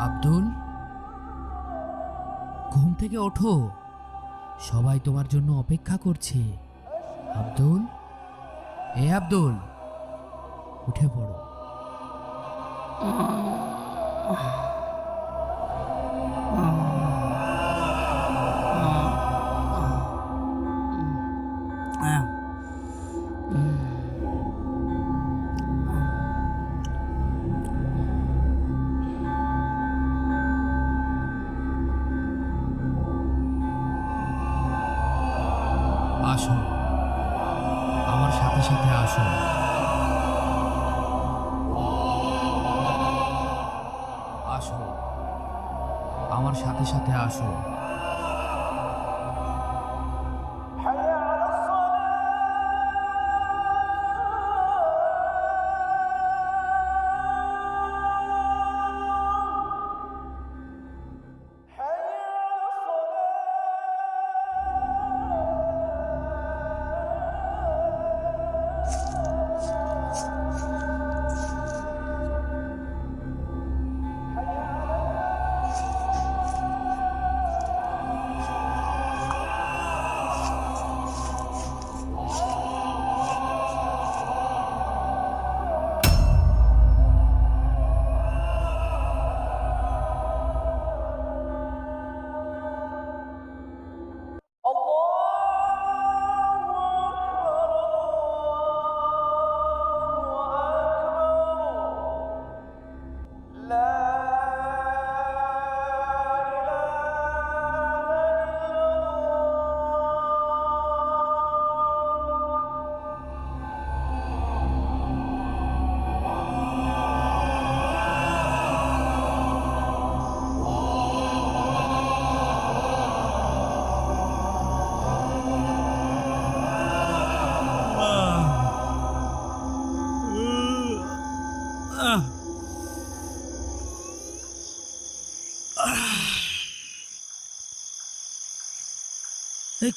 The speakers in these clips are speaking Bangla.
আব্দুল, ঘুম থেকে ওঠো, সবাই তোমার জন্য অপেক্ষা করছে। আব্দুল, আব্দুল, উঠে পড়ো। আসো, আমার সাথে সাথে আসো। আসো, আমার সাথে সাথে আসো।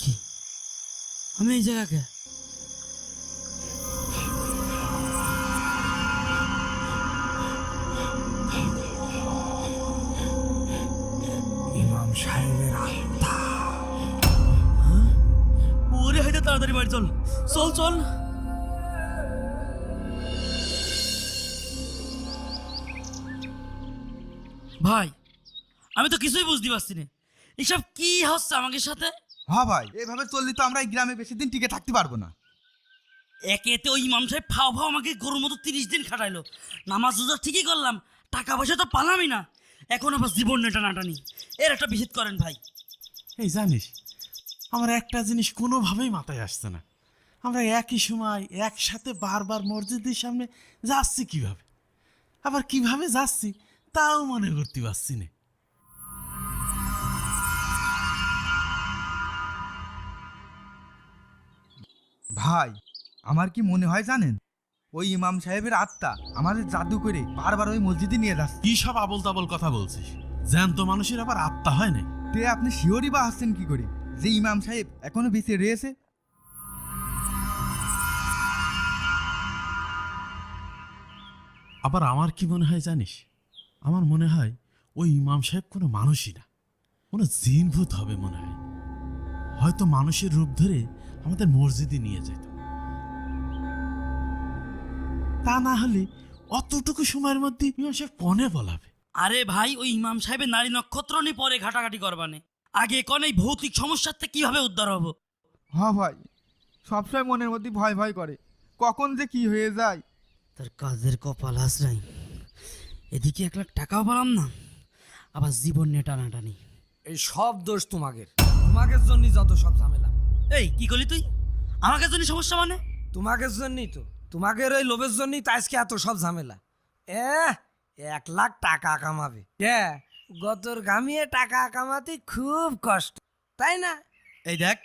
কি আমি এই জায়গাকে ইমাম সাহেবের আত্মা। ওরে হাইতে তাড়াতাড়ি বাড়ি চল চল চল। ভাই, আমি তো কিছুই বুঝতে পারছি না, এসব কি হচ্ছে আমাদের সাথে। হ্যাঁ ভাই, এভাবে চললে তো আমরা এই গ্রামে বেশি দিন টিকে থাকতে পারবো না। একেতে ওই ইমাম সাহেব ফাও ফাও আমাকে গরুর মতো 30 দিন খাটাইলো। নামাজ রোজা ঠিকই করলাম, টাকা পয়সা তো পালামই না, এখন আবার জীবন নেটা নাটানি। এর একটা বিহিত করেন ভাই। এই জানিস, আমার একটা জিনিস কোনোভাবেই মাথায় আসছে না, আমরা একই সময় একসাথে বারবার মসজিদের সামনে যাচ্ছি কিভাবে, আবার কিভাবে যাচ্ছি তাও মনে করতে পারছি না। ভাই, আমার কি মনে হয় জানেন, ওই ইমাম সাহেবের আত্মা আমাদের জাদু করে বারবার ওই মসজিদে নিয়ে যাচ্ছে। কি সব আবল তাবল কথা বলছিস? জ্যান্ত মানুষের আবার আত্মা হয় না? তে আপনি শিওরই বা আসছেন কি করে যে ইমাম সাহেব এখনো বেঁচে রয়েছে? আবার আমার কি মনে হয় জানিস, আমার মনে হয় ওই ইমাম সাহেব কোনো মানুষই না, কোনো জিনভূত হবে মনে হয়। হয়তো মানুষের রূপ ধরে আমাদের মসজিদে নিয়ে যেত, তা না হলে অতটুকু সময়ের মধ্যে ইমাম সাহেব কনে বলাবে? আরে ভাই, ওই ইমাম সাহেবের নারী নক্ষত্র নিয়ে পরে ঘাটাঘাটি করবানে, আগে কোন এই ভৌতিক সমস্যার থেকে কিভাবে উদ্ধার হবো। হ্যাঁ ভাই, সবসময় মনের মধ্যে ভয় ভয় করে, কখন যে কি হয়ে যায়। তার কাজের কপাল হাসরাই, এদিকে 1 লাখ টাকাও পেলাম না, আবার জীবন নিয়ে টানাটানি। এই সব দোষ তোমাদের জন্যই যত সব ঝামেলা। এই কি করলি তুই? আমাকে জন্য সমস্যা মানে? তোমাদের জন্যই তো, তোমাদের ওই লোভের জন্যই তো আজকে এত সব ঝামেলা। 1 লাখ টাকা কামাবে, গতর গামিয়ে টাকা কামাতে খুব কষ্ট, তাই না? এই দেখ,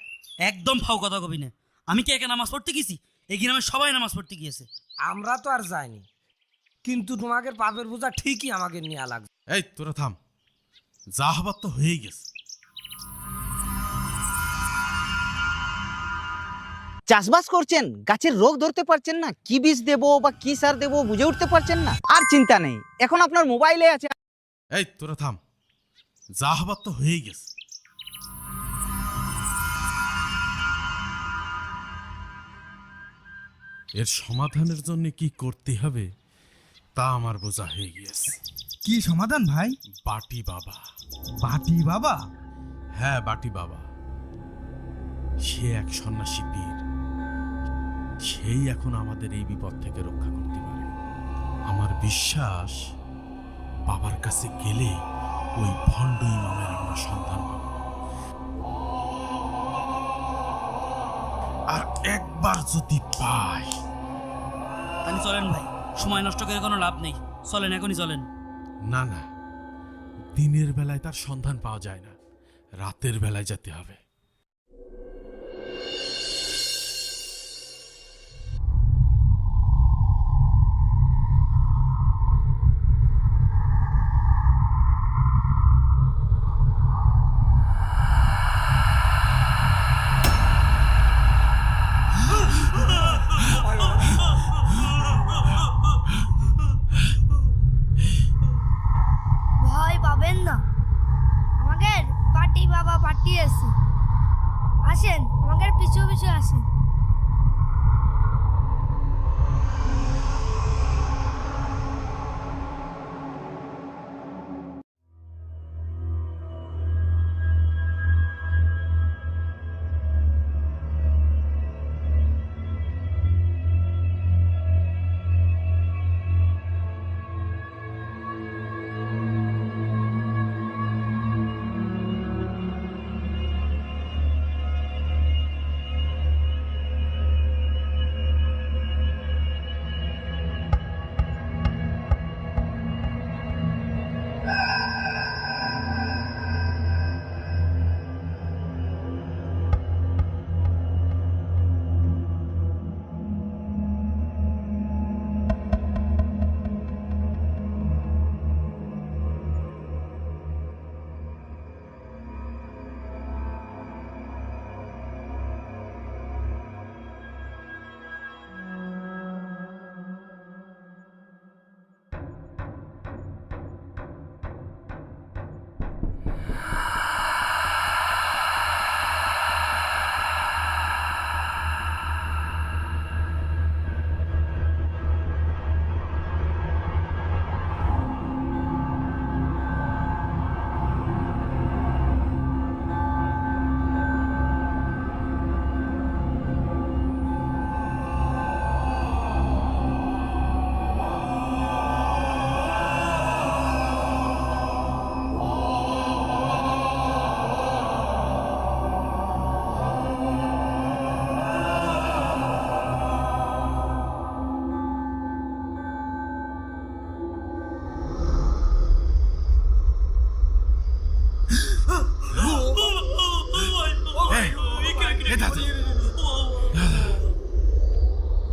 একদম ফাও কথা কবি না। আমি কি একা নামাজ পড়তে গেছি? এই গ্রামে সবাই নামাজ পড়তে গিয়েছে। আমরা তো আর যাইনি, কিন্তু তোমাদের পাপের বোঝা ঠিকই আমাকে নেওয়া লাগবে। এই তোরা থাম, যা হবার তো হয়েই গেছে। চাষবাস করছেন, গাছের রোগ ধরতে পারছেন না, কি বীজ দেবো বা কি সার দেবো বুঝে উঠতে পারছেন না, আর চিন্তা নেই, এখন আপনার মোবাইলে আছে এই তোরা থাম, যা হবার তো হয়েই গেছে। এর সমাধানের জন্য কি করতে হবে তা আমার বোঝা হয়ে গিয়েছে। কি সমাধান ভাই? বাটি বাবা। বাটি বাবা? হ্যাঁ, বাটি বাবা। সে এক সন্ন্যাসী পীর। সেই এখন আমাদের এই বিপদ থেকে রক্ষা করতে পারে। আমার বিশ্বাস বাবার কাছে গেলে ওই ভণ্ড ইমামের আমরা সন্ধান পাব। আর একবার যদি পাই। তাহলে চলেন ভাই, সময় নষ্ট করে কোনো লাভ নেই, চলেন এখনই চলেন। না না, দিনের বেলায় তার সন্ধান পাওয়া যায় না, রাতের বেলায় যেতে হবে। ভয় পাবেন না, আমাদের পার্টি বাবা পাঠিয়েছে। আসেন, আমাদের পিছু পিছু আসেন।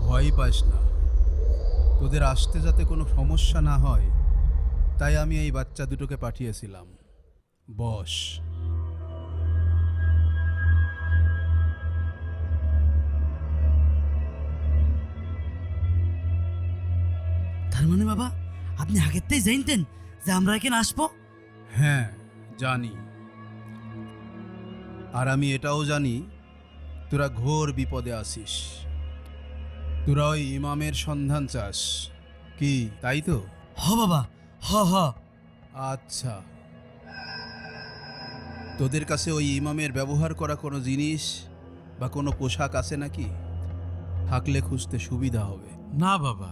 ভয় পাস না, তোদের আসতে যাতে কোনো সমস্যা না হয় তাই আমি এই বাচ্চা দুটোকে পাঠিয়েছিলাম। বস। তার মানে বাবা, আপনি আগেতেই জানতেন যে আমরা এখানে আসবো? হ্যাঁ জানি, আর আমি এটাও জানি তোরা ঘোর বিপদে আসিস। তোরা ওই ইমামের সন্ধান চাস কি, তাই তো? হ বাবা, হ হ। আচ্ছা, তোদের কাছে ওই ইমামের ব্যবহার করা কোনো জিনিস বা কোনো পোশাক আছে নাকি? থাকলে খুঁজতে সুবিধা হবে। না বাবা,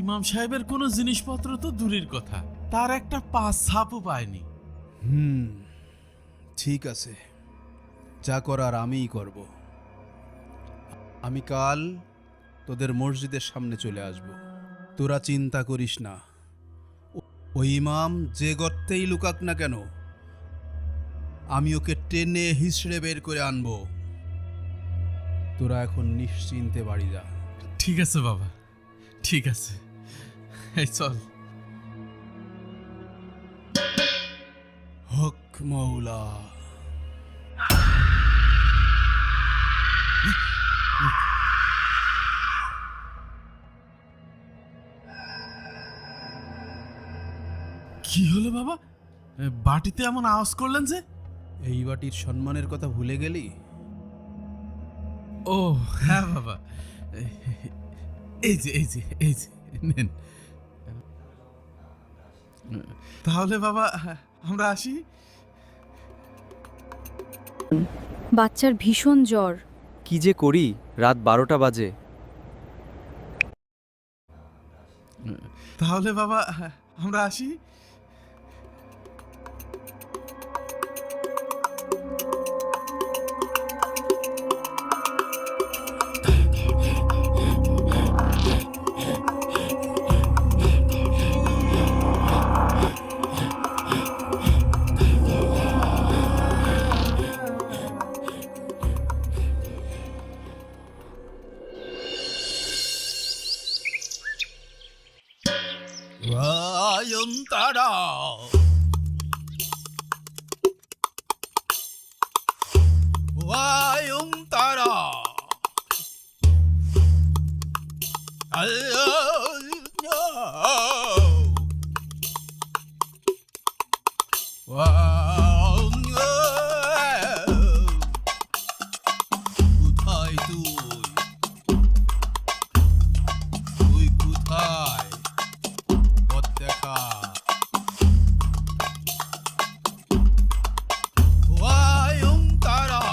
ইমাম সাহেবের কোনো জিনিসপত্র তো দূরের কথা, তার একটা পাঁচ ছাপও পায়নি। ঠিক আছে, যা করার আমিই করব। আমি কাল তোদের মসজিদের সামনে চলে আসব। তোরা চিন্তা করিস না, ওই ইমাম যে গর্তেই লুকাক না কেন আমি ওকে টেনে হিসড়ে বের করে আনবো। তোরা এখন নিশ্চিন্তে বাড়ি যা। ঠিক আছে বাবা, ঠিক আছে, এই চল। হক মৌলা। কি হলো বাবা? বাটিতে এমন আওয়াজ করলেন যে? এই বাটির সম্মানের কথা ভুলে গেলি? ও হ্যাঁ বাবা, এই যে নেন। তাহলে বাবা আমরা আসি। বাচ্চার ভীষণ জ্বর। কি যে করি, রাত 12টা বাজে। তাহলে বাবা আমরা আসি। নয়নতারা নয়নতারা কোথায় তুই কোথায়? পথ দেখা। নয়নতারা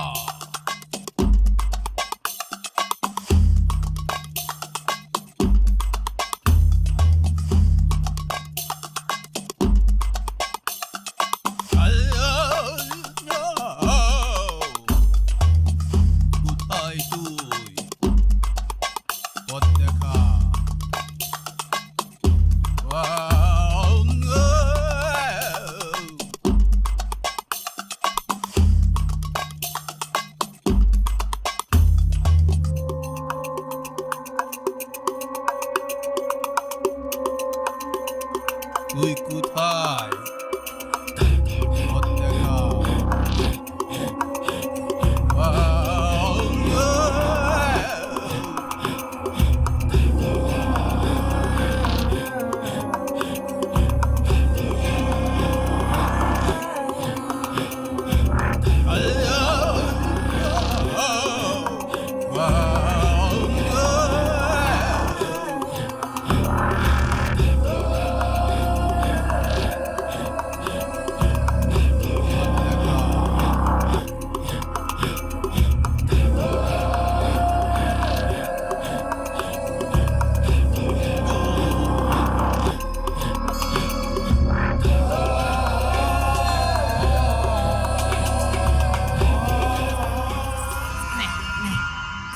কোথায় তুই? পথ দেখা। তুই কোথায়? পথ দেখা।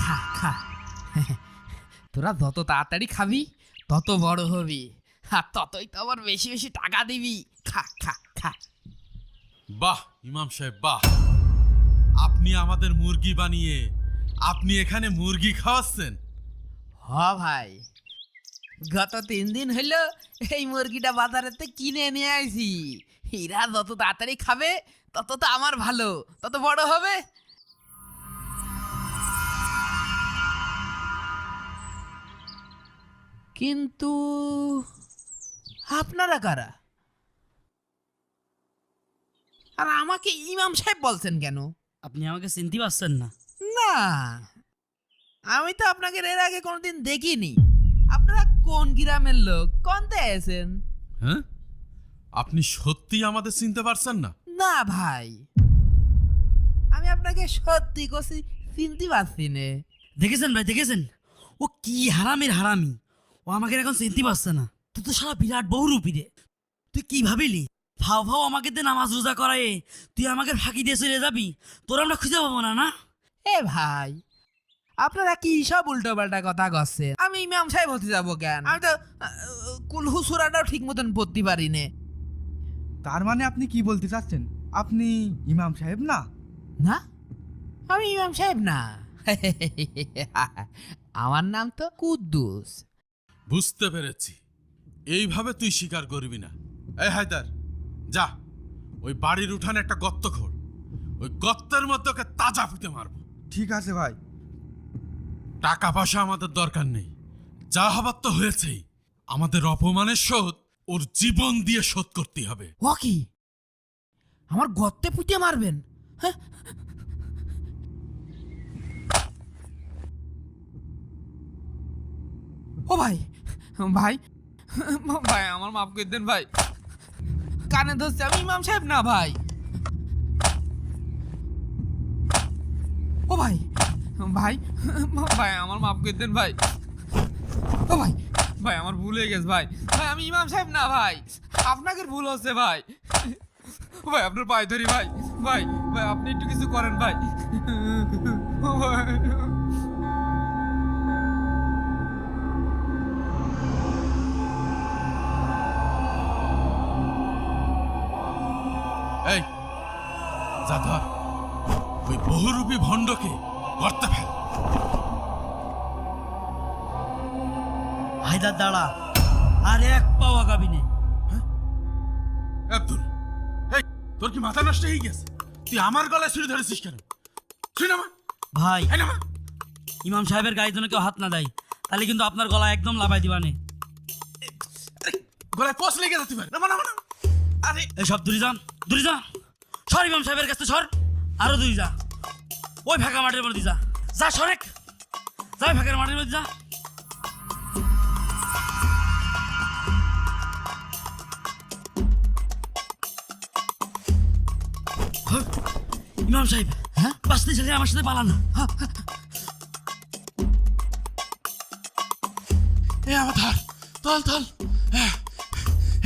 খা খা তোরা যত তাড়াতাড়ি খাবি তত বড় হবি, আর ততই তো আবার বেশি বেশি টাকা দিবি। খা খা খা। বাহ ইমাম সাহেব বাহ, আপনি আমাদের মুরগি বানিয়ে আপনি এখানে মুরগি খাওয়াচ্ছেন। হ ভাই, গত 3 দিন হইলো এই মুরগিটা বাজারেতে কিনে নিয়ে আইছি। এরা যত তাড়াতাড়ি খাবে তত তো আমার ভালো, তত বড় হবে। কিন্তু আপনারা কারা? আর আমাকে ইমাম সাহেব বলছেন কেন? আপনি আমাকে চিনতে পারছেন না? না, আমি তো আপনাকে এর আগে কোনোদিন দেখিনি। আপনারা কোন গ্রামের লোক? কোন আছেন? হ্যাঁ, আপনি সত্যি আমাদের চিনতে পারছেন না? না ভাই, আমি আপনাকে সত্যি কছি চিনতে পারছি না। দেখেছেন ভাই, দেখেছেন ও কি হারামির হারামি। ও আমাকে এখন চিনতে পারছে না। তুই তো সারা বিরাট বহুরূপী রে। তুই কি ভাবিলি ফাও ফাও আমাকে দিয়ে নামাজ রোজা করায় তুই আমাকে ফাঁকি দিয়ে চলে যাবি? তোর আমরা খুঁজে পাবো না না? এ ভাই, আপনারা কি সব উল্টো পাল্টা কথা করছেন? আমি ইমাম সাহেব হতে যাবো কেন? আমি তো কুলহু সূরাটাও ঠিক মতন পড়তে পারি না। তার মানে আপনি কি বলতে চাচ্ছেন? আপনি ইমাম সাহেব না? না, আমি ইমাম সাহেব না। আমার নাম তো কুদ্দুস। বুঝতে পেরেছি, এইভাবে তুই স্বীকার করবি না। এই হায়দার, যা ওই বাড়ির উঠানে একটা গর্ত খোঁড়, ওই গর্তের মধ্যে ওকে তাজা ফুটে মারবো। ঠিক আছে ভাই। টাকা পয়সা আমাদের দরকার নেই, যা হবার তো হয়েছেই। আমাদের অপমানের শোধ ওর জীবন দিয়ে শোধ করতে হবে। ও কি আমার গর্তে পুঁতে মারবেন? হ্যাঁ, ও ভাই ভাই ভাই আমার মাফ করে দেন ভাই, কানে ধরছে, আমি ইমাম সাহেব না ভাই। ও ভাই ভাই ভাই আমার মাফ করে দেন ভাই। ও ভাই ভাই আমার ভুল হয়ে গেছে ভাই, ভাই আমি ইমাম সাহেব না ভাই, আপনাকে ভুল হচ্ছে ভাই। ভাই আপনার পায়ে ধরি ভাই, ভাই ভাই আপনি একটু কিছু করেন ভাই। এই যা ধর ওই বহুরূপী ভণ্ডকে গর্তে ফেল। হায়দার দাঁড়া, আর এক পাও আগাবি নে। আব্দুল, এই তোর কি মাথা নষ্ট হয়ে গেছে? তুই আমার গলায় ছুরি ধরেছিস কেন? ছুরি নামা। ভাই এই নামা। ইমাম সাহেবের গায়ে যেন কেউ হাত না দেয়, তাহলে কিন্তু আপনার গলা একদম লাফাই দিবানে। গলায় কোষ লেগে যেতে পারে। নামা নামা নামা। আরে এসব দূরে যান, দূরে যা, সর ইমাম সাহেবের কাছে সর, আরো দূরে যা, ওই ফাঁকা মাঠের মধ্যে যা, যা সরেক, যা ওই ফাঁকা মাঠের মধ্যে যা। ইমাম সাহেব, হ্যাঁ বাঁচতে চাইলে আমার সাথে পালান। এ আমার ধর, তল তল।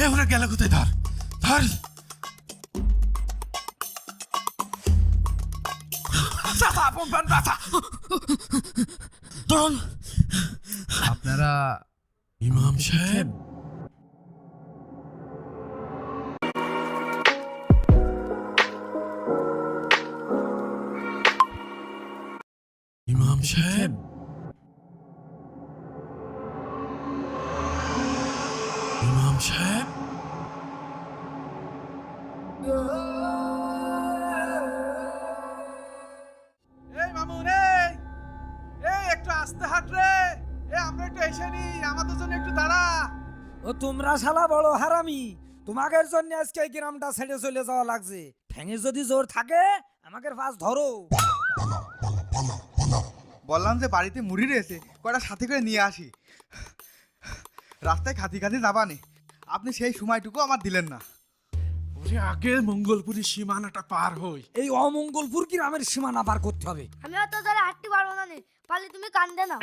এ ওরা গেল কোথায়? ধর ধর। চাচা আপন পান চাচা। ধরুন আপনারা ইমাম সাহেব, ইমাম সাহেব, ইমাম সাহেব। এই মামুন, এই একটু আস্তে হাঁট রে। আমরা একটু এসে নি, আমাদের জন্য একটু দাঁড়া। ও তোমরা শালা বড় হারামি, তোমাদের জন্য আজকে এই গ্রামটা ছেড়ে চলে যাওয়া লাগছে। ঠ্যাঙে যদি জোর থাকে আমাকে পাশ ধরো। বললাম যে বাড়িতে মুড়ি রয়েছে, কটা সাথে করে নিয়ে আসি। রাস্তায় খাতি খাতি যাবানে, আপনি সেই সময়টুকু আমার দিলেন না। ওরে আগে মঙ্গলপুরি সীমানাটা পার হই। এই অমঙ্গলপুর গ্রামের সীমানা পার করতে হবে। আমি অত ধরে হাঁটতে পারবো না নে, পারলে তুমি কান্দে না।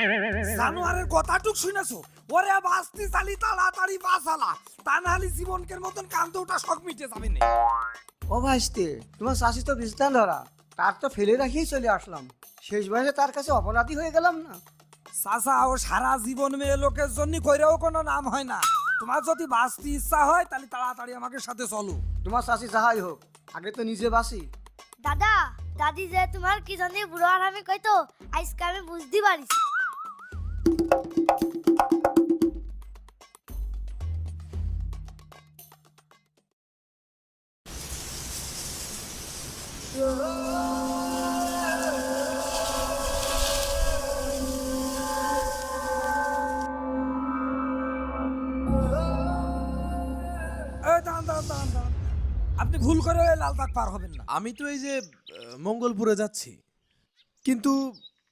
জানোয়ারের কথাটুক শুনেছো? ওরে বাস্তি চালি তাড়াতাড়ি বাঁচালা, তা নাহলে জীবনকের মতন কান্দে ওটা শখ মিটে যাবে না। ও ভাইস্তে, তোমার শাশি তো বিস্তান ধরা, তার তো ফেলে রাখিয়ে চলে আসলাম। শেষ বয়সে তার কাছে অপরাধী হয়ে গেলাম না। চাচা, ও সারা জীবন মেয়ে লোকের জন্য কইরেও কোনো নাম হয় না। তোমার যদি বাঁচতে ইচ্ছা হয় তাহলে তাড়াতাড়ি আমাকে সাথে চলো। তোমার শাশি যাহাই হোক, আগে তো নিজে বাসি। দাদা দাদি যে তোমার কি জানি বুড়ো আর আমি কইতো, আজকে আমি বুঝতে পারিছি। এই দাঁড়ান দাঁড়ান দাঁড়ান দাঁড়ান, আপনি ভুল করে ওই লাল দাগ পার হবেন না। আমি তো এই যে মঙ্গলপুরে যাচ্ছি, কিন্তু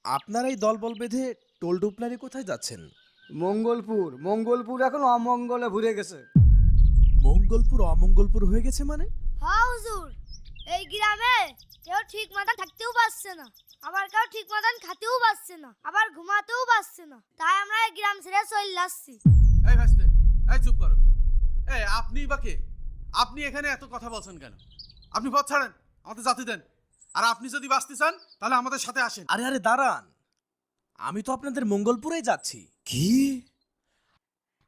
আপনারা এই দলবল বেঁধে টোল টুপলারি কোথায় যাচ্ছেন? মঙ্গলপুর, মঙ্গলপুর এখন অমঙ্গলে ভরে গেছে। মঙ্গলপুর অমঙ্গলপুর হয়ে গেছে মানে? হ্যাঁ হুজুর, এই গ্রামে কেউ ঠিক মতন থাকতেও পারছে না, আবার কেউ ঠিক মতন খেতেও পারছে না, আবার ঘুমাতেও পারছে না। তাই আমরা এই গ্রাম ছেড়ে চলে আসছি। এই ভাইস্তে, এই চুপ করো। এই আপনি বা কে? আপনি এখানে এত কথা বলছেন কেন? আপনি পথ ছাড়েন, আমাদের জাতি দেন। আর আপনি যদি বাঁচতে চান তাহলে আমাদের সাথে আসেন। আরে আরে দাঁড়ান, আমি তো আপনাদের মঙ্গলপুরেই যাচ্ছি। কি?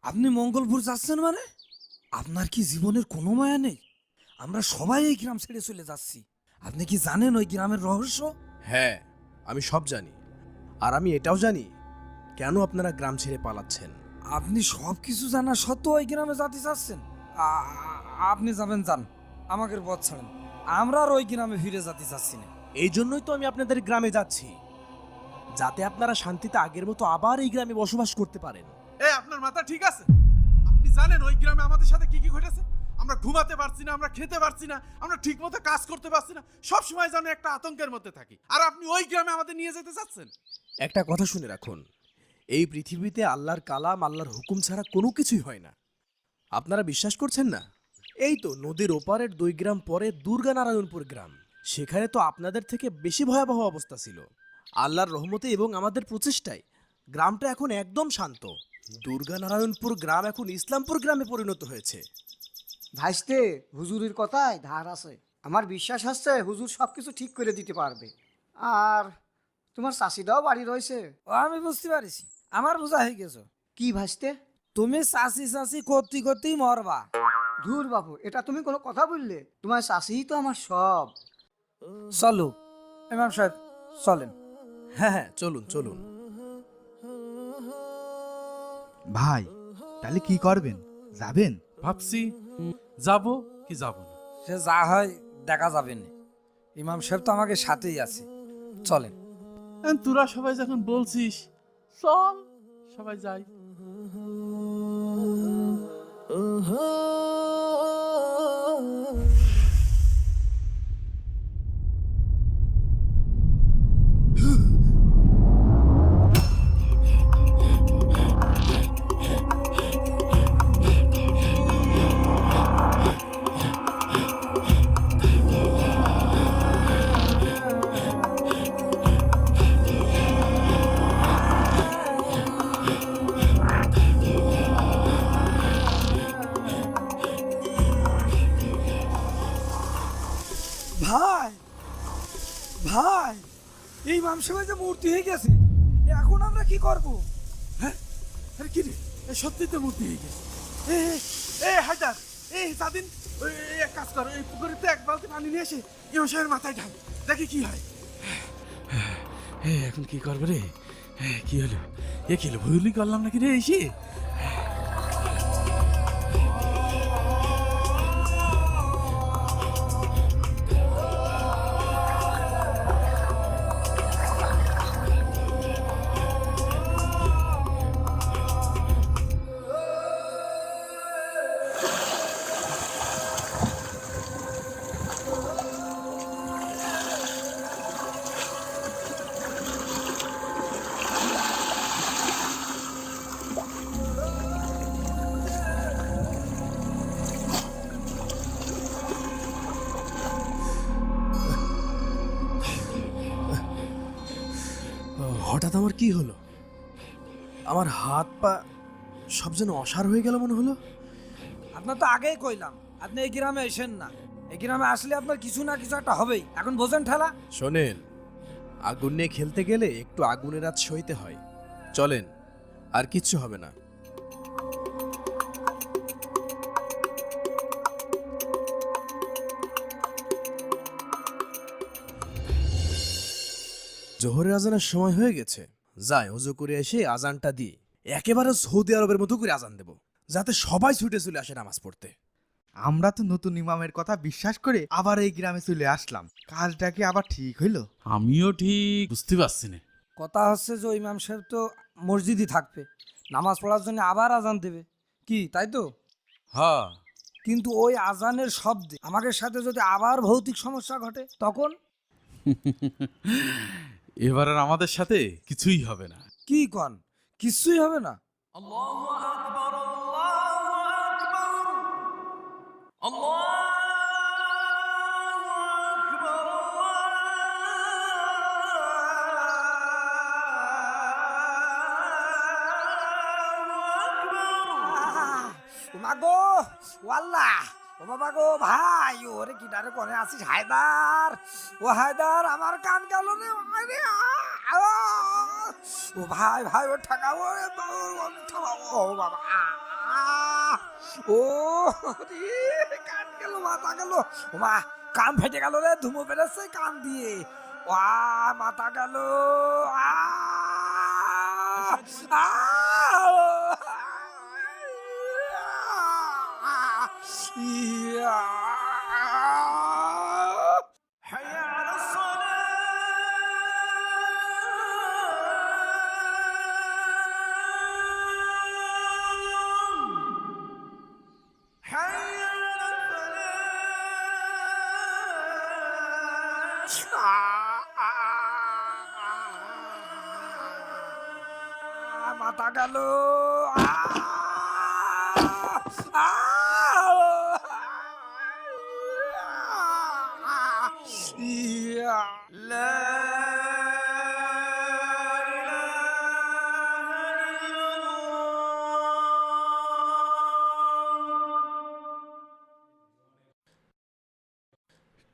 আপনি মঙ্গলপুর যাচ্ছেন মানে? আপনার কি জীবনের কোনো মায়া নেই? আমরা সবাই এই গ্রাম ছেড়ে চলে যাচ্ছি। আপনি কি জানেন ওই গ্রামের রহস্য? হ্যাঁ, আমি সব জানি। আর আমি এটাও জানি কেন আপনারা গ্রাম ছেড়ে পালাচ্ছেন। আপনি সব কিছু জানা সত্ত্বেও ওই গ্রামে যেতে চাচ্ছেন? আপনি যাবেন, যান, আমাকে পথ ছাড়েন। আমরা আর ওই গ্রামে ফিরে যেতে চাচ্ছি না। এই জন্যই তো আমি আপনাদের গ্রামে যাচ্ছি, যাতে আপনারা শান্তিতে আগের মতো আবার এই গ্রামে বসবাস করতে পারেন। এই আপনার মাথা ঠিক আছে? আপনি জানেন ওই গ্রামে আমাদের সাথে কি কি ঘটেছে? আমরা ঘুমাতে পারছি না, আমরা খেতে পারছি না, আমরা ঠিক মতো কাজ করতে পারছি না, সব সময় যেন একটা আতঙ্কের মধ্যে থাকি। আর আপনি ওই গ্রামে আমাদের নিয়ে যেতে চাচ্ছেন? একটা কথা শুনে রাখুন, এই পৃথিবীতে আল্লাহর কালাম, আল্লাহর হুকুম ছাড়া কোনো কিছুই হয় না। আপনারা বিশ্বাস করছেন না? এই তো নদীর ওপারের 2 গ্রাম পরে দুর্গানারায়ণপুর গ্রাম, সেখানে তো আপনাদের থেকে বেশি ভয়াবহ অবস্থা ছিল। আল্লাহর রহমতে এবং আমাদের প্রচেষ্টায় গ্রামটা এখন একদম শান্ত। দুর্গানারায়ণপুর গ্রাম এখন ইসলামপুর গ্রামে পরিণত হয়েছে। ভাইস্তে, হুজুরের কথায় ধার আছে। আমার বিশ্বাস হচ্ছে হুজুর সব কিছু ঠিক করে দিতে পারবে। আর তোমার চাষিটাও বাড়ি রয়েছে। ও আমি বুঝতে পারিছি, আমার বোঝা হয়ে গেছো। কি ভাইস্তে? তুমি চাষি চাষি করতে করতেই মরবা। ধুর বাবু, এটা তুমি কোনো কথা বললে? তোমার চাষিই তো আমার সব। চলো ইমাম সাহেব, চলেন। হ্যাঁ হ্যাঁ, চলুন চলুন। ভাই, তাহলে কি করবেন? যাবেন? ভাবছি যাব কি যাব না। সে যা হয় দেখা যাবে না। ইমাম সাহেব তো আমাকে সাথেই আছে, চলেন। তোরা সবাই যখন বলছিস চল, সবাই যাই। ভাই ভাই, এই ইমাম সাহেব যে মূর্তি হয়ে গেছে, এখন আমরা কি করব? হ্যাঁ, আরে কি রে, সত্যি তো মূর্তি হয়ে গেছে। হায়দার, সাদিন, এক কাজ কর, এই পুকুরেতে এক বালতি পানি নিয়ে এসে ইমাম সাহেবের মাথায় ঢাল, দেখি কি হয়। এখন কি করবে রে? কি হলো? কি হলো, ভুলি করলাম নাকি রে এসে? হঠাৎ আমার কি হলো? আমার হাত পা সব যেন অসাড় হয়ে গেল মনে হলো। আপনার তো আগেই কইলাম আপনি এই গ্রামে এসেন না। এই গ্রামে আসলে আপনার কিছু না কিছু একটা হবেই। এখন বোঝেন ঠেলা। শোনেন, আগুন নিয়ে খেলতে গেলে একটু আগুনের রাত সইতে হয়। চলেন, আর কিচ্ছু হবে না। জোহরের আজানের সময় হয়ে গেছে। যাই ওযু করে এসে আজানটা দিই, একেবারে সৌদি আরবের মতো করে আজান দেব, যাতে সবাই ছুটে চলে আসে নামাজ পড়তে। আমরা তো নতুন ইমামের কথা বিশ্বাস করে আবার এই গ্রামে চলে আসলাম। কাজটা কি আবার ঠিক হইলো? আমিও ঠিক বুঝতে পারছি না। কথা হচ্ছে যে ওই ইমাম সাহেব তো মসজিদই থাকবে, নামাজ পড়ার জন্য আবার আজান দেবে, কি তাই তো? হ্যাঁ, কিন্তু ওই আজানের শব্দে আমাদের সাথে যদি আবার ভৌতিক সমস্যা ঘটে তখন? এবার আর আমাদের সাথে কিছুই হবে না। কি কন, কিছুই হবে না? মাগো ওয়াল্লাহ, ও বাবা গো ভাই, ওরে কিনারে কোনে আছিস হায়দার? ও হায়দার, আমার কান গেল রে। আরে ও ভাই ভাই, ও ঠাকাও রে, ও বাবা, ও রে, কান গেল, মাথা গেল। ও মা, কান ফেটে গেল রে, ধুমো বেড়েছে কান দিয়ে। ওয়া, মাথা গেল। মাথা গেল।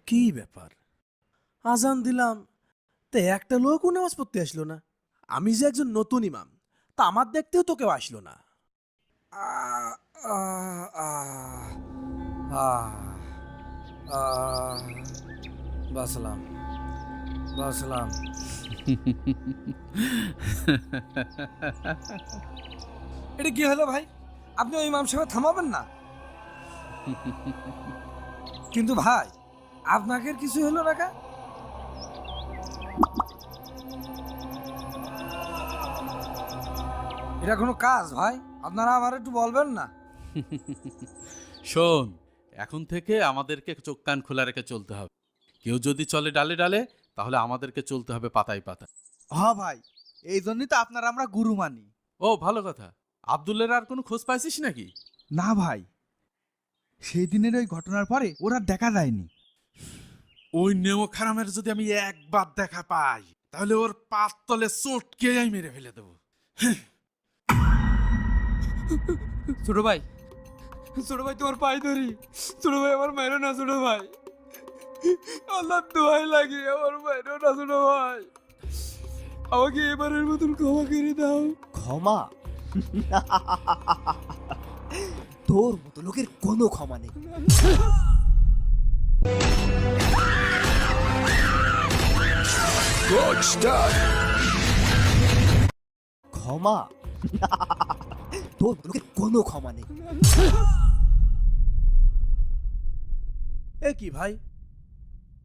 কি ব্যাপার, আজান দিলাম তা একটা লোকও নামাজ পড়তে আসলো না। আমি যে একজন নতুন ইমাম, তা আমার দেখতেও তো কেউ আসলো না। বাসলাম বাসলাম। এটা কি হলো ভাই? আপনি ওই ইমাম সাহেব থামাবেন না? কিন্তু ভাই আপনাকে কিছু হলো না কা? এটা কোনো কাজ ভাই? আপনারা আমার একটু বলবেন না? শোন, এখন থেকে আমাদেরকে চোখ কান খোলা রেখে চলতে হবে। কেউ যদি চলে ডালে ডালে, তাহলে আমাদেরকে চলতে হবে পাতায় পাতায়। হ্যাঁ ভাই, এই জন্যই তো আপনার আমরা গুরু মানি। ও ভালো কথা। আব্দুলের আর কোনো খোঁজ পাইছিস নাকি? না ভাই, সেই দিনের ওই ঘটনার পরে ওরা দেখা যায়নি। ওই নেমো খারামের যদি আমি একবার দেখা পাই, তাহলে ওর পাত তলে চটকে আমি মেরে ফেলে দেবো। ছোট ভাই, ছোট ভাই তোমার পায়ে ধরি। ছোট ভাই আমার মেরো না ছোট ভাই, আল্লাহ দোয়াই লাগে আমার মেরো না ছোট ভাই, আমাকে এবারের মতন ক্ষমা করে দাও। ক্ষমা? তোর মতো লোকের কোনো ক্ষমা নেই। ক্ষমা? তোর মতো লোকের কোনো ক্ষমা নেই। এ কি ভাই,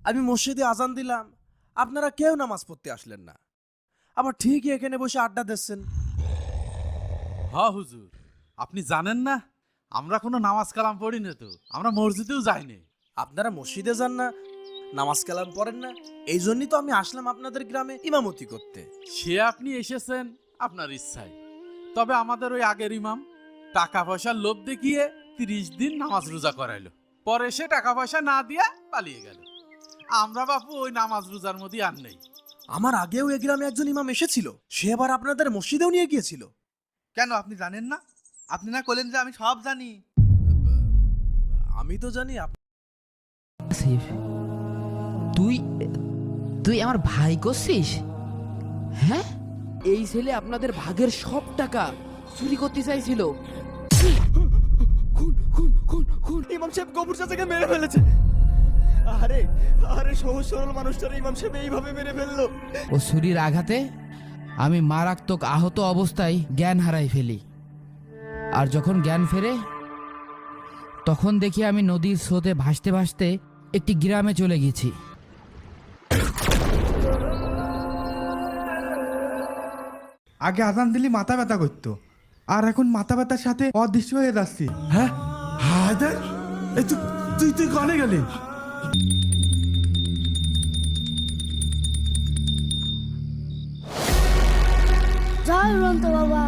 আমি মসজিদে আজান দিলাম, আপনারা কেউ নামাজ পড়তে আসলেন না, আবার ঠিকই এখানে বসে আড্ডা দিচ্ছেন। হ্যাঁ হুজুর, আপনি জানেন না আমরা কোনো নামাজ কালাম পড়ি না, তো আমরা মসজিদেও যাইনি। আপনারা মসজিদে যান না, নামাজ কালাম পড়েন না, এই জন্যই তো আমি আসলাম আপনাদের গ্রামে ইমামতি করতে। সে আপনি এসেছেন আপনার ইচ্ছায়, তবে আমাদের ওই আগের ইমাম টাকা পয়সার লোভ দেখিয়ে 30 দিন নামাজ রোজা করাইলো, পরে সে টাকা পয়সা না দিয়া পালিয়ে গেল। আমরা বাপু ওই নামাজ রোজার মধ্যে আর নেই। আমার আগেও এই গ্রামে একজন ইমাম এসেছিল, সে আবার আপনাদের মসজিদেও নিয়ে গিয়েছিল। কেন আপনি জানেন না? আপনি না বলেন যে আমি সব জানি। আমি তো জানি তুই তুই আমার ভাই করছিস? হ্যাঁ, এই ছেলে আপনাদের ভাগের সব টাকা চুরি করতে চাইছিল। ইমাম সাহেব গফুর চাচাকে মেরে ফেলেছে। আরে আরে, সহজ সরল মানুষটার ইমাম সাহেব এইভাবে মেরে ফেললো। ও ছুরির আঘাতে আমি মারাত্মক আহত অবস্থায় জ্ঞান হারাই ফেলি। আর যখন জ্ঞান ফেরে, তখন দেখি আমি নদীর স্রোতে ভাসতে ভাসতে একটি গ্রামে চলে গেছি। আগে আজান দিলি মাথা ব্যথা করতো, আর এখন মাথা ব্যথার সাথে অদৃশ্য হয়ে যাচ্ছি। হ্যাঁ হায়দার, এই তুই তুই কনে গেলি? জয় অনন্ত বাবা।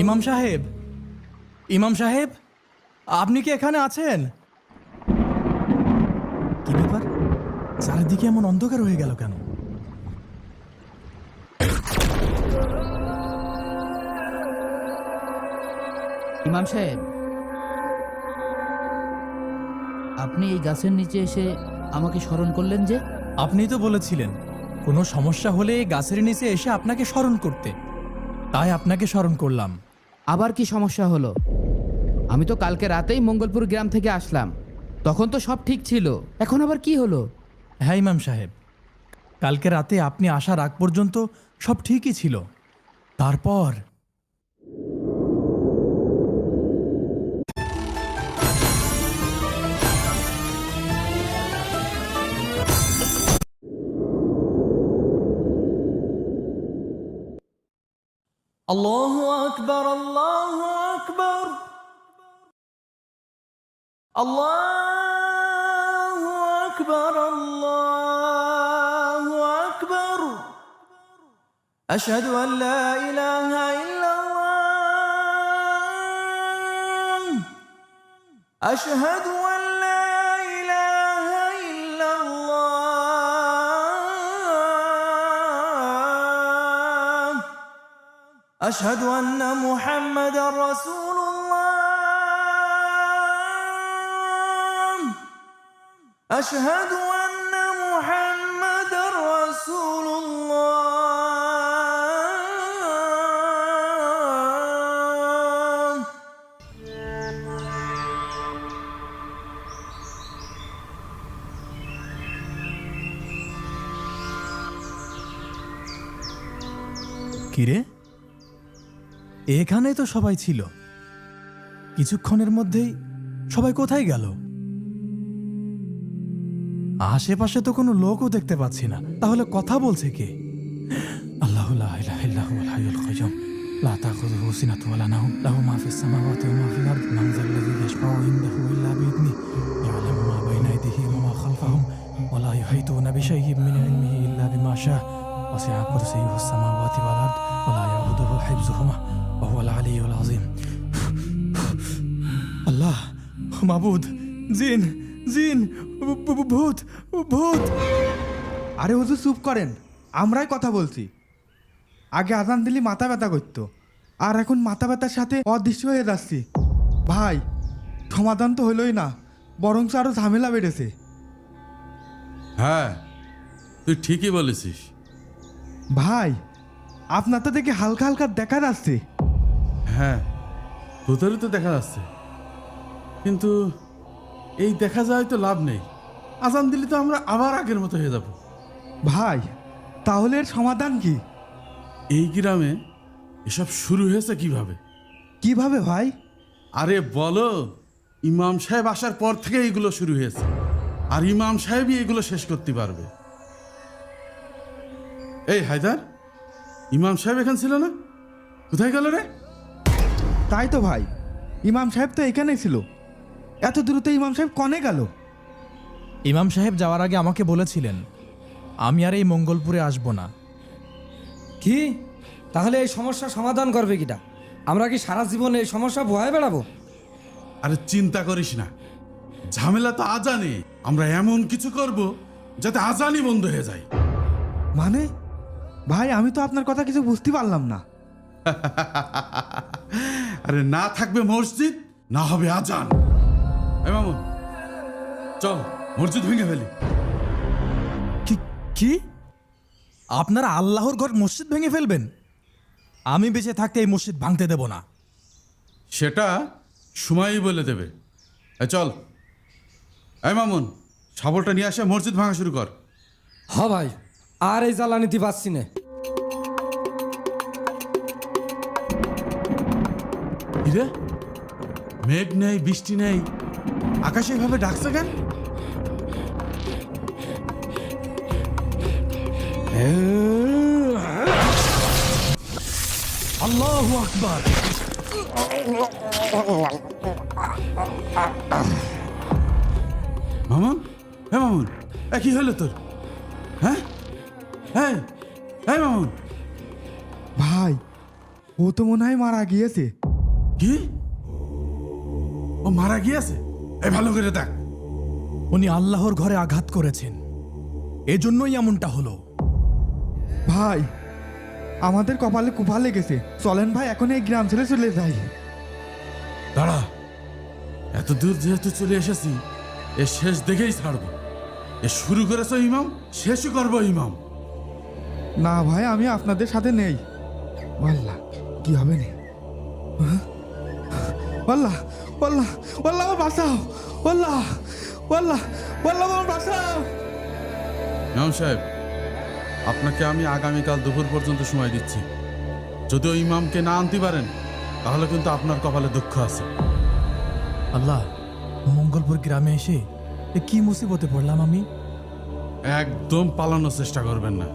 ইমাম সাহেব, ইমাম সাহেব, আপনি কি এখানে আছেন? কি ব্যাপার, চারিদিকে এমন অন্ধকার হয়ে গেল কেন? ইমাম সাহেব, আপনি এই গাছের নিচে এসে আমাকে স্মরণ করলেন যে? আপনিই তো বলেছিলেন কোনো সমস্যা হলে এই গাছের নিচে এসে আপনাকে স্মরণ করতে, তাই আপনাকে স্মরণ করলাম। আবার কি সমস্যা হলো? আমি তো কালকে রাতেই মঙ্গলপুর গ্রাম থেকে আসলাম, তখন তো সব ঠিক ছিল, এখন আবার কি হলো? হ্যাঁ ইমাম সাহেব, কালকে রাতে আপনি আসার আগ পর্যন্ত সব ঠিকই ছিল। তারপর আল্লাহু আকবার, আল্লাহু আকবার, আল্লাহু আকবার, আল্লাহু আকবার। আশহাদু আল লা ইলাহা ইল্লাল্লাহ, আশহাদু আল লা ইলাহা ইল্লাল্লাহ, আশহাদু আন্না মুহাম্মাদার রাসূলুল্লাহ, আশহাদু আন্না মুহাম্মাদার রাসূলুল্লাহ। কিরে, এখানে তো সবাই ছিল, কিছুক্ষণের মধ্যেই সবাই কোথায় গেল? আশেপাশে তো কোনো লোকও দেখতে পাচ্ছি না, তাহলে কথা বলছে কে? আল্লাহু লা ইলাহা ইল্লা হুয়াল হাইয়ুল কাইয়্যুম, লা তাখুযুহু সিনাতুন ওয়া লা নাওম, লাহু মা ফিস সামাওয়াতি ওয়া মা ফিল আরদ, মান যাল্লাযী ইয়াশফাউ ইনদাহু ইল্লা বিইذনিহি, ইয়া'লামু মা বাইনা আইদিহিম ওয়া মা খালফাহুম, ওয়া লা ইউহীতুনা বিশাইইন মিন ইলমিহি ইল্লা বিমা শাআ, ওয়াসি'a কুরসিয়্যুহু সামাওয়াতি ওয়াল আরদ, ওয়া লা ইয়াউদুহু হিফযুহুমা, ওয়া হুয়াল আলিয়্যুল আযীম। আল্লাহ, মাবুদ, জিন, জিন, ভূত, ভূত। আরে হুজুর চুপ করেন, আমরাই কথা বলছি। আগে আজান দিলি মাথা ব্যথা করতো, আর এখন মাথা ব্যথার সাথে অদৃশ্য হয়ে যাচ্ছি। ভাই, সমাধান তো হলোই না, বরঞ্চ আরো ঝামেলা বেড়েছে। হ্যাঁ, তুই ঠিকই বলেছিস। ভাই, আপনার তো দেখে হালকা হালকা দেখা যাচ্ছে। হ্যাঁ, তোদেরও তো দেখা যাচ্ছে, কিন্তু এই দেখা যায় তো লাভ নেই। আজান দিলে তো আমরা আবার আগের মতো হয়ে যাব। ভাই, তাহলে এর সমাধান কি? এই গ্রামে এসব শুরু হয়েছে কিভাবে? কিভাবে ভাই? আরে বলো, ইমাম সাহেব আসার পর থেকে এগুলো শুরু হয়েছে, আর ইমাম সাহেবই এগুলো শেষ করতে পারবে। এই হায়দার, ইমাম সাহেব এখানে ছিল না? কোথায় গেল রে? তাই তো ভাই, ইমাম সাহেব তো এখানেই ছিল, এত দ্রুত ইমাম সাহেব কনে গেল? ইমাম সাহেব যাওয়ার আগে আমাকে বলেছিলেন আমি আর এই মঙ্গলপুরে আসব না। কি তাহলে এই সমস্যার সমাধান করবে কিটা? আমরা কি সারা জীবন এই সমস্যা ভয়ে বেড়াবো? আরে চিন্তা করিস না, ঝামেলা তো আজানে। আমরা এমন কিছু করব যাতে আজানই বন্ধ হয়ে যায়। মানে ভাই, আমি তো আপনার কথা কিছু বুঝতে পারলাম না। আরে না থাকবে মসজিদ, না হবে আজান। এই মামুন, চল মসজিদ ভেঙে ফেলি। কি আপনারা আল্লাহর ঘর মসজিদ ভেঙে ফেলবেন? আমি বেঁচে থাকতে এই মসজিদ ভাঙতে দেব না। সেটা সময়ই বলে দেবে। চল, এই মামুন, শাবলটা নিয়ে আসে মসজিদ ভাঙা শুরু কর। হ ভাই, আর এই জ্বালা নিতে পারছি না। কিরে, মেঘ নেই, বৃষ্টি নেই, আকাশে এভাবে ডাকছে কেন? আল্লাহু আকবার। মামুন, হ্যাঁ মামুন, কি হলো তোর? হ্যাঁ, হ্যাঁ, হ্যাঁ মামুন। ভাই, ও তো মনে হয় মারা গিয়েছে। কি? ও মারা গিয়েছে? এই ভালো করে দেখ। উনি আল্লাহর ঘরে আঘাত করেছেন, এজন্যই এমনটা হলো। ভাই, আমাদের কপালে কুপা লেগেছে। চলেন ভাই, এখন এই গ্রাম ছেড়ে চলে যাই। দাঁড়া, এত দূর যেহেতু চলে এসেছি, এ শেষ দেখেই ছাড়বো। এ শুরু করেছো ইমাম, শেষই করবো ইমাম। না ভাই, আমি আপনাদের সাথে নেই। আল্লাহ, কি হবে না? আল্লাহ, আল্লাহ, আল্লাহ, আমার বাঁচাও! আল্লাহ, আল্লাহ, আল্লাহ, আমার বাঁচাও! ইমাম সাহেব, আপনাকে আমি আগামীকাল দুপুর পর্যন্ত সময় দিচ্ছি। যদি ওই ইমামকে না আনতে পারেন, তাহলে কিন্তু আপনার কপালে দুঃখ আছে। আল্লাহ, মঙ্গলপুর গ্রামে এসে এ কি মুসিবতে পড়লাম আমি। একদম পালানোর চেষ্টা করবেন না।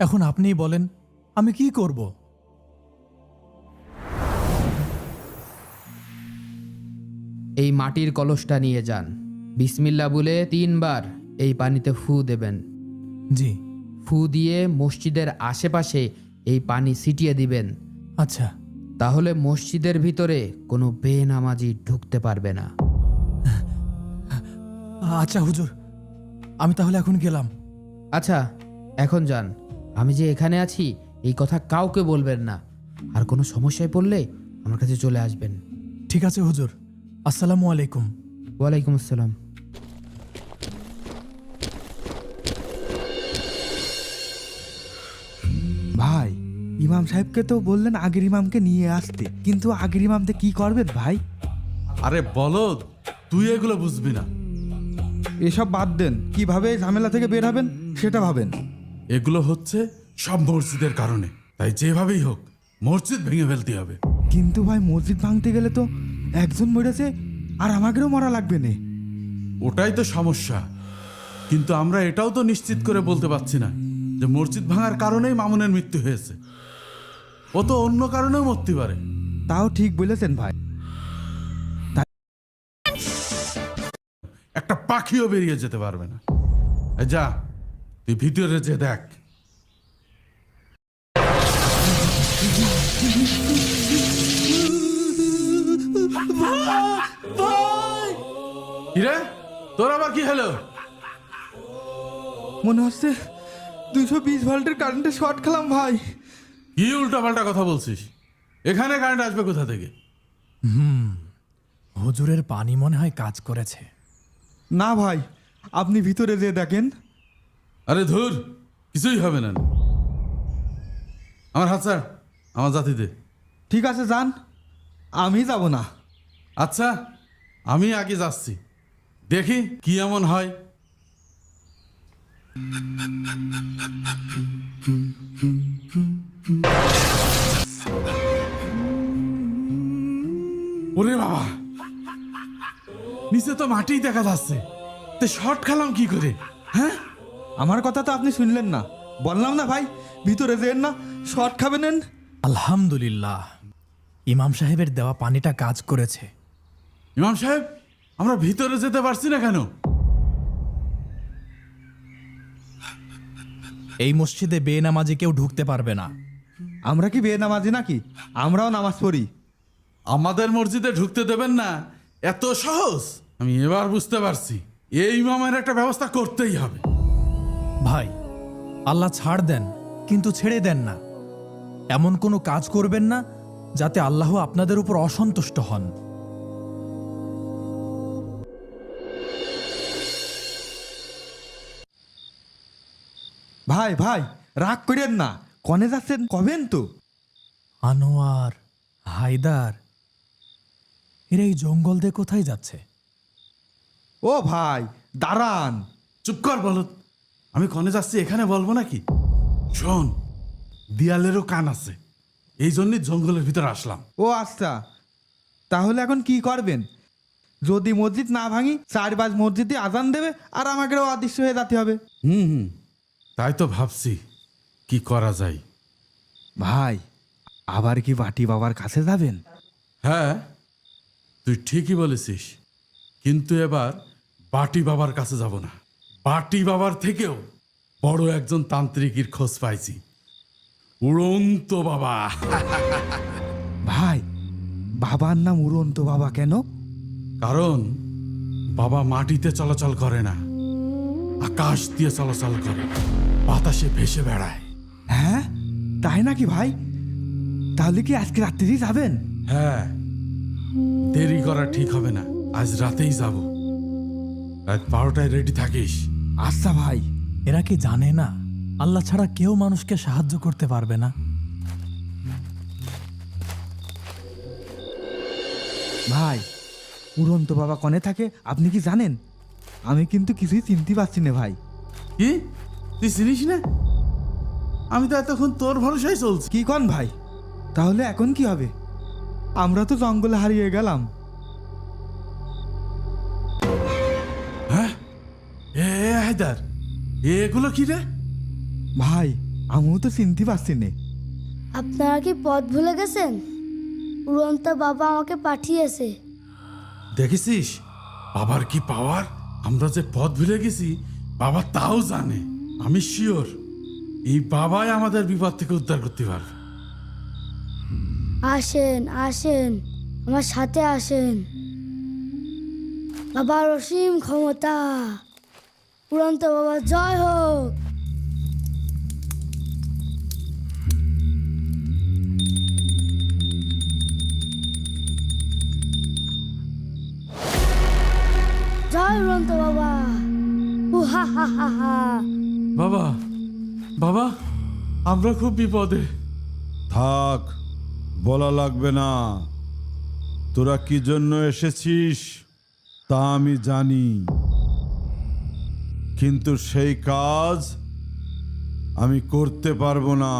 এখন আপনিই বলেন আমি কি করব? এই মাটির কলসটা নিয়ে যান, বিসমিল্লাহ বলে 3 বার এই পানিতে ফু দেবেন। জি। ফু দিয়ে মসজিদের আশেপাশে এই পানি ছিটিয়ে দিবেন। আচ্ছা। তাহলে মসজিদের ভিতরে কোনো বেনামাজি ঢুকতে পারবে না। আচ্ছা হুজুর, আমি তাহলে এখন গেলাম। আচ্ছা, এখন যান। আমি যে এখানে আছি এই কথা কাউকে বলবেন না, আর কোনো সমস্যায় পড়লে আমার কাছে চলে আসবেন। ঠিক আছে হুজুর, আসসালামু আলাইকুম। ওয়ালাইকুম আসসালাম। ভাই, ইমাম সাহেবকে তো বললেন আগের ইমামকে নিয়ে আসতে, কিন্তু আগের ইমামতে কি করবেন ভাই? আরে বলদ, তুই এগুলো বুঝবি না। এসব বাদ দেন, কিভাবে এই ঝামেলা থেকে বের হবেন সেটা ভাবেন। এগুলো হচ্ছে সব মসজিদের কারণে, তাই যেভাবেই হোক মসজিদ ভেঙে ফেলতে হবে। কিন্তু ভাই, মসজিদ ভাঙতে গেলে তো একজন মরেছে, আর আমাকেও মরা লাগবে না। ওটাই তো সমস্যা। কিন্তু আমরা এটাও তো নিশ্চিত করে বলতে পারছি না যে মসজিদ ভাঙার কারণেই মামুনের মৃত্যু হয়েছে। ও তো অন্য কারণেও মরতে পারে। তাও ঠিক বলেছেন ভাই। একটা পাখিও বেরিয়ে যেতে পারবে না। এই যা, তুই ভিতরে যে দেখ। কিরে, তোর আবার কি হলো? মনে হচ্ছে 220 ভোল্টের কারেন্টে শর্ট খেলাম ভাই। কি উল্টাপাল্টা কথা বলছিস? এখানে কারেন্ট আসবে কোথা থেকে? হুজুরের পানি মনে হয় কাজ করেছে। না ভাই, আপনি ভিতরে যেয়ে দেখেন। আরে ধুর, কিছুই হবে না। আমার হাত ছাড়, আমার জাতিতে। ঠিক আছে, যান, আমি যাব না। আচ্ছা, আমি আগে যাচ্ছি, দেখি কি এমন হয়। ওরে বাবা, নিচে তো মাটি দেখা যাচ্ছে, তে শর্ট খেলাম কি করে? হ্যাঁ, আমার কথা তো আপনি শুনলেন না। বললাম না ভাই, ভিতরে যেন না, শর্ট খাবেন। আলহামদুলিল্লাহ, ইমাম সাহেবের দেওয়া পানিটা কাজ করেছে। ইমাম সাহেব, আমরা ভিতরে যেতে পারছি না কেন? এই মসজিদে বেনামাজি কেউ ঢুকতে পারবে না। আমরা কি বেনামাজি নাকি? আমরাও নামাজ পড়ি। আমাদের মসজিদে ঢুকতে দেবেন না এত সহজ? আমি এবার বুঝতে পারছি, এই ইমামের একটা ব্যবস্থা করতেই হবে। ভাই, আল্লাহ ছাড় দেন কিন্তু ছেড়ে দেন না। এমন কোনো কাজ করবেন না যাতে আল্লাহ আপনাদের উপর অসন্তুষ্ট হন। ভাই ভাই, রাগ করেন না। কনে যাচ্ছেন কবেন তো? আনোয়ার, হায়দার, এরা এই জঙ্গল দিয়ে কোথায় যাচ্ছে? ও ভাই, দাঁড়ান। চুপ কর বলত, আমি কনে যাচ্ছি এখানে বলবো নাকি? শোন, দিয়ালেরও কান আছে, এই জন্যই জঙ্গলের ভিতরে আসলাম। ও আচ্ছা, তাহলে এখন কি করবেন? যদি মসজিদ না ভাঙি, 4 বাজ মসজিদে আজান দেবে, আর আমাকেও অদৃশ্য হয়ে যেতে হবে। হুম, তাই তো ভাবছি কি করা যায়। ভাই, আবার কি বাটি বাবার কাছে যাবেন? হ্যাঁ, তুই ঠিকই বলেছিস, কিন্তু এবার বাটি বাবার কাছে যাব না। বাটি বাবার থেকেও বড় একজন তান্ত্রিকের খোঁজ পাইছি, উড়ন্ত বাবা। ভাই, বাবার নাম উড়ন্ত বাবা কেন? কারণ বাবা মাটিতে চলাচল করে না, আকাশ দিয়ে চলাচল করে, বাতাসে ভেসে বেড়ায়। হ্যাঁ তাই নাকি ভাই? তাহলে কি আজকে রাত্রিই যাবেন? হ্যাঁ, দেরি করা ঠিক হবে না, আজ রাতেই যাব। রাত 12টায় রেডি থাকিস। আচ্ছা ভাই। এরা কি জানে না আল্লাহ ছাড়া কেউ মানুষকে সাহায্য করতে পারবে না? ভাই উড়ন্ত বাবা কনে থাকে আপনি কি জানেন? আমি কিন্তু কিছুই চিনতে পারছি না ভাই। কি, তুই চিনিস না? আমি তো এতক্ষণ তোর ভরসায় চলছি। কি কন ভাই? তাহলে এখন কি হবে? আমরা তো জঙ্গলে হারিয়ে গেলাম। হ্যাঁ, হায়দার, এগুলো কি রে? ভাই আমিও তো চিনতে পারছি না। আপনারা কি পথ ভুলে গেছেন? উড়ন্ত বাবা আমাকে পাঠিয়েছে। দেখেছিস বাবার কি পাওয়ার? আমরা যে পথ ভুলে গেছি বাবা তাও জানে। আমি শিওর এই বাবাই আমাদের বিপদ থেকে উদ্ধার করতে পারবে। আসেন আসেন, আমার সাথে আসেন। বাবার অসীম ক্ষমতা, উড়ন্ত বাবা জয় হোক। জয় উড়ন্ত বাবা। হা হা হা হা। বাবা, বাবা, আমরা খুব বিপদে। থাক, বলা লাগবে না। তোরা কি জন্য এসেছিস তা আমি জানি, কিন্তু সেই কাজ আমি করতে পারবো না।